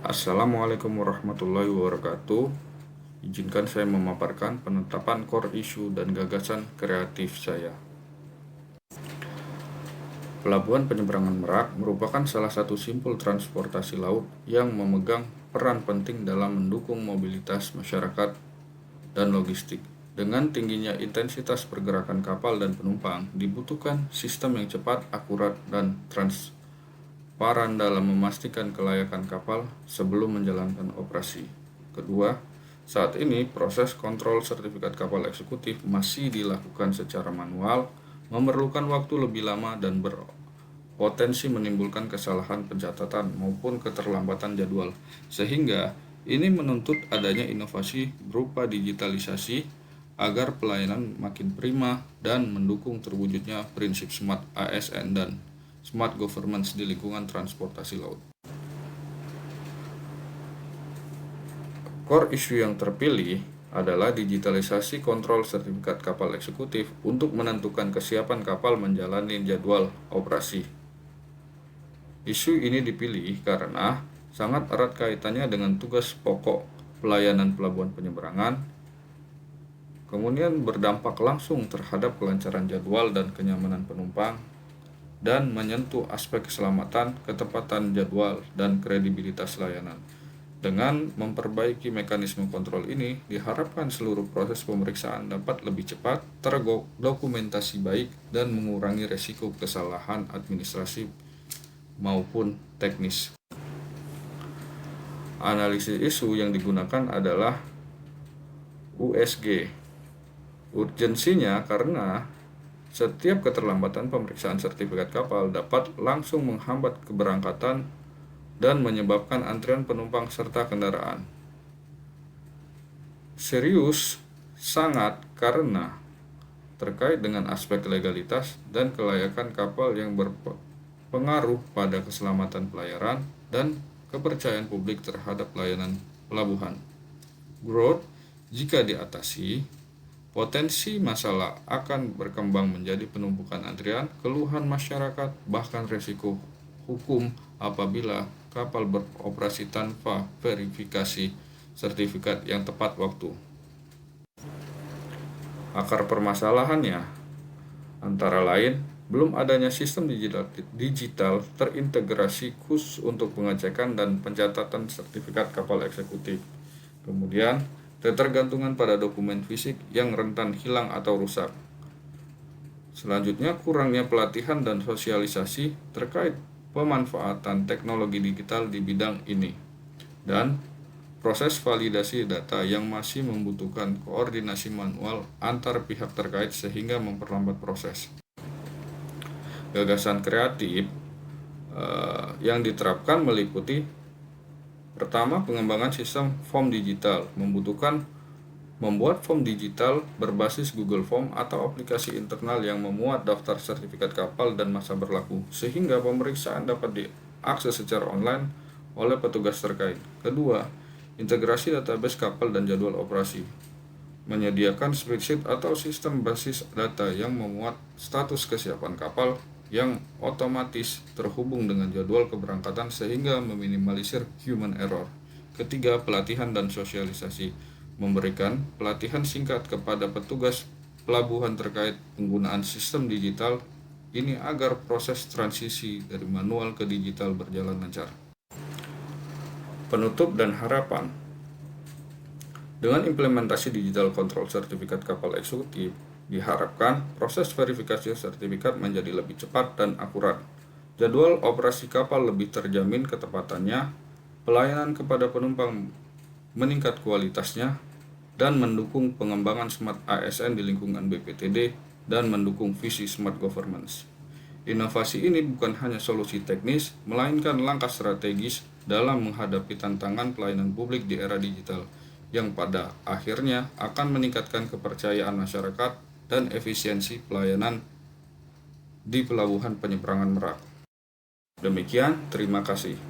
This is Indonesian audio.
Assalamualaikum warahmatullahi wabarakatuh. Izinkan saya memaparkan penetapan core issue dan gagasan kreatif saya. Pelabuhan Penyeberangan Merak merupakan salah satu simpul transportasi laut yang memegang peran penting dalam mendukung mobilitas masyarakat dan logistik. Dengan tingginya intensitas pergerakan kapal dan penumpang, dibutuhkan sistem yang cepat, akurat, dan transparan dalam memastikan kelayakan kapal sebelum menjalankan operasi. Kedua, saat ini proses kontrol sertifikat kapal eksekutif masih dilakukan secara manual, memerlukan waktu lebih lama dan berpotensi menimbulkan kesalahan pencatatan maupun keterlambatan jadwal, sehingga ini menuntut adanya inovasi berupa digitalisasi agar pelayanan makin prima dan mendukung terwujudnya prinsip Smart ASN dan Smart Governance di lingkungan transportasi laut. Core issue yang terpilih adalah digitalisasi kontrol sertifikat kapal eksekutif untuk menentukan kesiapan kapal menjalani jadwal operasi. Isu ini dipilih karena sangat erat kaitannya dengan tugas pokok pelayanan pelabuhan penyeberangan, kemudian berdampak langsung terhadap kelancaran jadwal dan kenyamanan penumpang, dan menyentuh aspek keselamatan, ketepatan jadwal, dan kredibilitas layanan. Dengan memperbaiki mekanisme kontrol ini, diharapkan seluruh proses pemeriksaan dapat lebih cepat, terdokumentasi baik, dan mengurangi resiko kesalahan administrasi maupun teknis. Analisis isu yang digunakan adalah USG. Urgensinya karena setiap keterlambatan pemeriksaan sertifikat kapal dapat langsung menghambat keberangkatan dan menyebabkan antrian penumpang serta kendaraan. Serius sangat karena terkait dengan aspek legalitas dan kelayakan kapal yang berpengaruh pada keselamatan pelayaran dan kepercayaan publik terhadap layanan pelabuhan. Growth, jika diatasi, potensi masalah akan berkembang menjadi penumpukan antrian, keluhan masyarakat, bahkan risiko hukum apabila kapal beroperasi tanpa verifikasi sertifikat yang tepat waktu. Akar permasalahannya antara lain belum adanya sistem digital terintegrasi khusus untuk pengecekan dan pencatatan sertifikat kapal eksekutif. Kemudian, ketergantungan pada dokumen fisik yang rentan hilang atau rusak. Selanjutnya, kurangnya pelatihan dan sosialisasi terkait pemanfaatan teknologi digital di bidang ini. Dan proses validasi data yang masih membutuhkan koordinasi manual antar pihak terkait sehingga memperlambat proses. Gagasan kreatif yang diterapkan meliputi: pertama, pengembangan sistem form digital membuat form digital berbasis Google Form atau aplikasi internal yang memuat daftar sertifikat kapal dan masa berlaku, sehingga pemeriksaan dapat diakses secara online oleh petugas terkait. Kedua, integrasi database kapal dan jadwal operasi. Menyediakan spreadsheet atau sistem basis data yang memuat status kesiapan kapal yang otomatis terhubung dengan jadwal keberangkatan sehingga meminimalisir human error. Ketiga, pelatihan dan sosialisasi. Memberikan pelatihan singkat kepada petugas pelabuhan terkait penggunaan sistem digital ini agar proses transisi dari manual ke digital berjalan lancar. Penutup dan harapan. Dengan implementasi digital kontrol sertifikat kapal eksekutif, diharapkan proses verifikasi sertifikat menjadi lebih cepat dan akurat, jadwal operasi kapal lebih terjamin ketepatannya, pelayanan kepada penumpang meningkat kualitasnya, dan mendukung pengembangan Smart ASN di lingkungan BPTD dan mendukung visi Smart Governance. Inovasi ini bukan hanya solusi teknis, melainkan langkah strategis dalam menghadapi tantangan pelayanan publik di era digital, yang pada akhirnya akan meningkatkan kepercayaan masyarakat dan efisiensi pelayanan di Pelabuhan Penyeberangan Merak. Demikian, terima kasih.